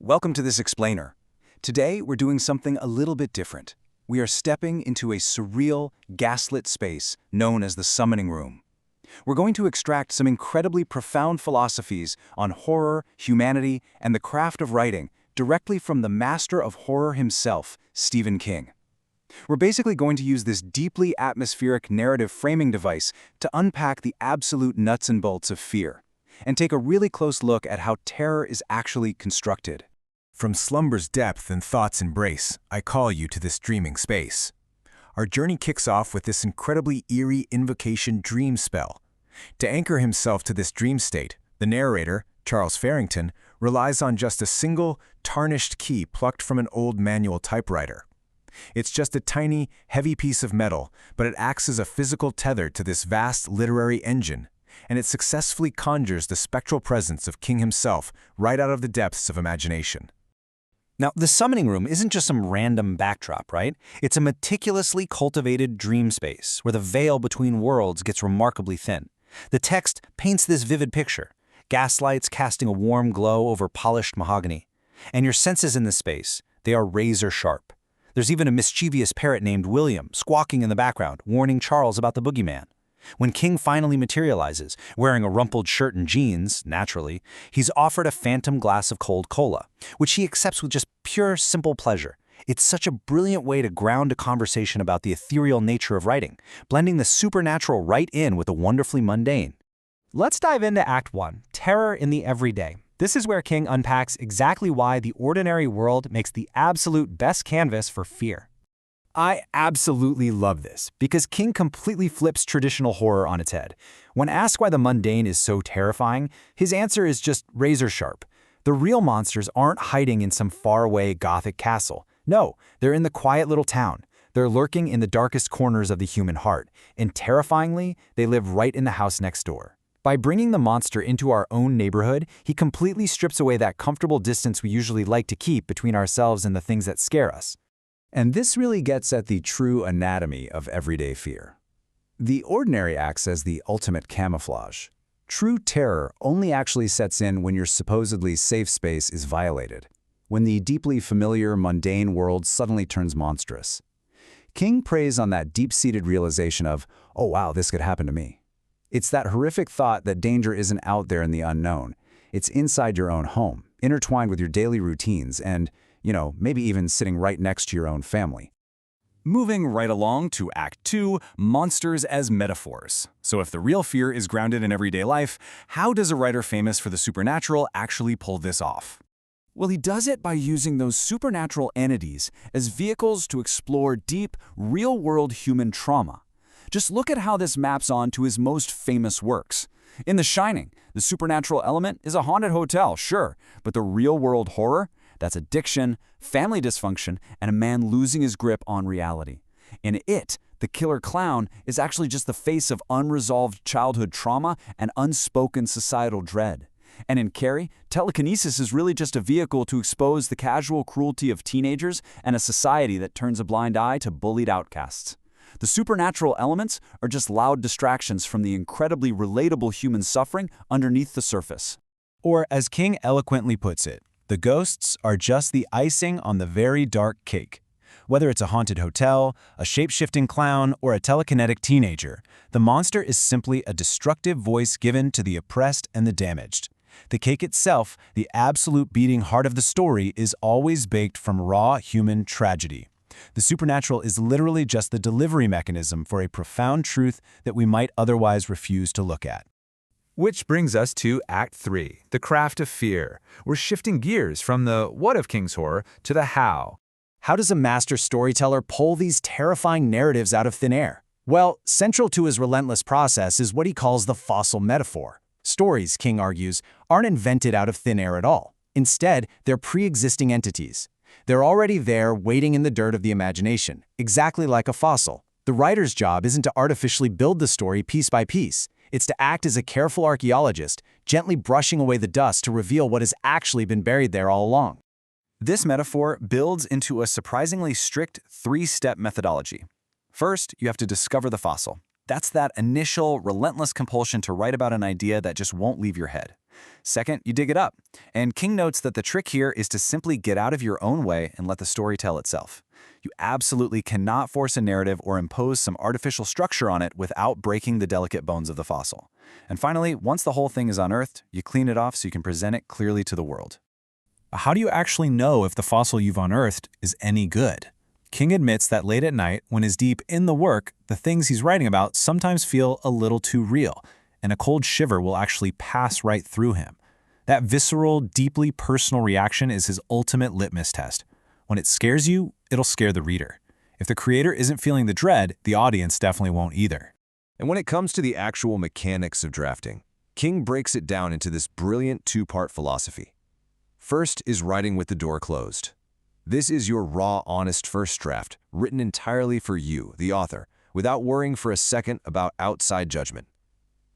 Welcome to this explainer. Today, we're doing something a little bit different. We are stepping into a surreal, gaslit space known as the summoning room. We're going to extract some incredibly profound philosophies on horror, humanity, and the craft of writing directly from the master of horror himself, Stephen King. We're basically going to use this deeply atmospheric narrative framing device to unpack the absolute nuts and bolts of fear, and take a really close look at how terror is actually constructed. From slumber's depth and thought's embrace, I call you to this dreaming space. Our journey kicks off with this incredibly eerie invocation dream spell. To anchor himself to this dream state, the narrator, Charles Farrington, relies on just a single, tarnished key plucked from an old manual typewriter. It's just a tiny, heavy piece of metal, but it acts as a physical tether to this vast literary engine, and it successfully conjures the spectral presence of King himself right out of the depths of imagination. Now, the summoning room isn't just some random backdrop, right? It's a meticulously cultivated dream space where the veil between worlds gets remarkably thin. The text paints this vivid picture, gaslights casting a warm glow over polished mahogany. And your senses in this space, they are razor sharp. There's even a mischievous parrot named William squawking in the background, warning Charles about the boogeyman. When King finally materializes, wearing a rumpled shirt and jeans, naturally, he's offered a phantom glass of cold cola, which he accepts with just pure, simple pleasure. It's such a brilliant way to ground a conversation about the ethereal nature of writing, blending the supernatural right in with the wonderfully mundane. Let's dive into Act 1, Terror in the Everyday. This is where King unpacks exactly why the ordinary world makes the absolute best canvas for fear. I absolutely love this, because King completely flips traditional horror on its head. When asked why the mundane is so terrifying, his answer is just razor sharp. The real monsters aren't hiding in some faraway Gothic castle. No, they're in the quiet little town. They're lurking in the darkest corners of the human heart, and terrifyingly, they live right in the house next door. By bringing the monster into our own neighborhood, he completely strips away that comfortable distance we usually like to keep between ourselves and the things that scare us. And this really gets at the true anatomy of everyday fear. The ordinary acts as the ultimate camouflage. True terror only actually sets in when your supposedly safe space is violated, when the deeply familiar, mundane world suddenly turns monstrous. King preys on that deep-seated realization of, oh wow, this could happen to me. It's that horrific thought that danger isn't out there in the unknown. It's inside your own home, intertwined with your daily routines and, maybe even sitting right next to your own family. Moving right along to Act 2, monsters as metaphors. So if the real fear is grounded in everyday life, how does a writer famous for the supernatural actually pull this off? Well, he does it by using those supernatural entities as vehicles to explore deep, real-world human trauma. Just look at how this maps on to his most famous works. In The Shining, the supernatural element is a haunted hotel, sure, but the real-world horror? That's addiction, family dysfunction, and a man losing his grip on reality. In It, the killer clown is actually just the face of unresolved childhood trauma and unspoken societal dread. And in Carrie, telekinesis is really just a vehicle to expose the casual cruelty of teenagers and a society that turns a blind eye to bullied outcasts. The supernatural elements are just loud distractions from the incredibly relatable human suffering underneath the surface. Or, as King eloquently puts it, the ghosts are just the icing on the very dark cake. Whether it's a haunted hotel, a shape-shifting clown, or a telekinetic teenager, the monster is simply a destructive voice given to the oppressed and the damaged. The cake itself, the absolute beating heart of the story, is always baked from raw human tragedy. The supernatural is literally just the delivery mechanism for a profound truth that we might otherwise refuse to look at. Which brings us to Act 3, the craft of fear. We're shifting gears from the what of King's horror to the how. How does a master storyteller pull these terrifying narratives out of thin air? Well, central to his relentless process is what he calls the fossil metaphor. Stories, King argues, aren't invented out of thin air at all. Instead, they're pre-existing entities. They're already there, waiting in the dirt of the imagination, exactly like a fossil. The writer's job isn't to artificially build the story piece by piece. It's to act as a careful archaeologist, gently brushing away the dust to reveal what has actually been buried there all along. This metaphor builds into a surprisingly strict three-step methodology. First, you have to discover the fossil. That's that initial, relentless compulsion to write about an idea that just won't leave your head. Second, you dig it up. And King notes that the trick here is to simply get out of your own way and let the story tell itself. You absolutely cannot force a narrative or impose some artificial structure on it without breaking the delicate bones of the fossil. And finally, once the whole thing is unearthed, you clean it off so you can present it clearly to the world. How do you actually know if the fossil you've unearthed is any good? King admits that late at night, when he's deep in the work, the things he's writing about sometimes feel a little too real, and a cold shiver will actually pass right through him. That visceral, deeply personal reaction is his ultimate litmus test. When it scares you, it'll scare the reader. If the creator isn't feeling the dread, the audience definitely won't either. And when it comes to the actual mechanics of drafting, King breaks it down into this brilliant two-part philosophy. First is writing with the door closed. This is your raw, honest first draft, written entirely for you, the author, without worrying for a second about outside judgment.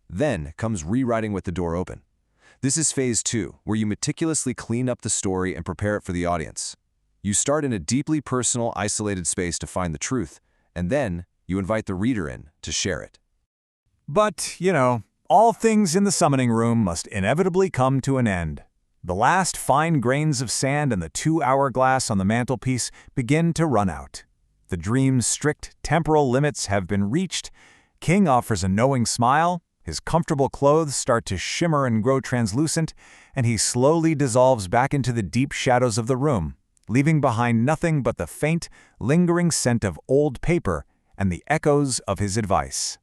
Then comes rewriting with the door open. This is phase 2, where you meticulously clean up the story and prepare it for the audience. You start in a deeply personal, isolated space to find the truth, and then you invite the reader in to share it. But, all things in the summoning room must inevitably come to an end. The last fine grains of sand and the 2 hourglass on the mantelpiece begin to run out. The dream's strict temporal limits have been reached. King offers a knowing smile, his comfortable clothes start to shimmer and grow translucent, and he slowly dissolves back into the deep shadows of the room, leaving behind nothing but the faint, lingering scent of old paper and the echoes of his advice.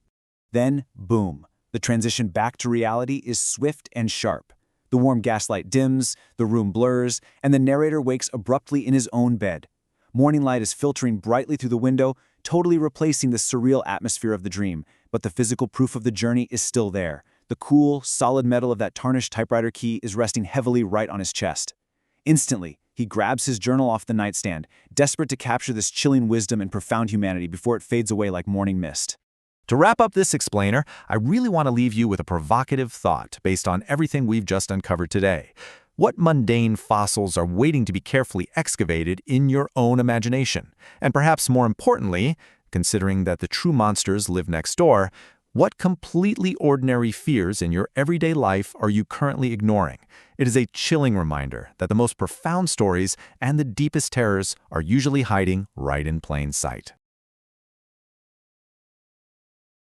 Then, boom, the transition back to reality is swift and sharp. The warm gaslight dims, the room blurs, and the narrator wakes abruptly in his own bed. Morning light is filtering brightly through the window, totally replacing the surreal atmosphere of the dream, but the physical proof of the journey is still there. The cool, solid metal of that tarnished typewriter key is resting heavily right on his chest. Instantly, he grabs his journal off the nightstand, desperate to capture this chilling wisdom and profound humanity before it fades away like morning mist. To wrap up this explainer, I really want to leave you with a provocative thought based on everything we've just uncovered today. What mundane fossils are waiting to be carefully excavated in your own imagination? And perhaps more importantly, considering that the true monsters live next door, what completely ordinary fears in your everyday life are you currently ignoring? It is a chilling reminder that the most profound stories and the deepest terrors are usually hiding right in plain sight.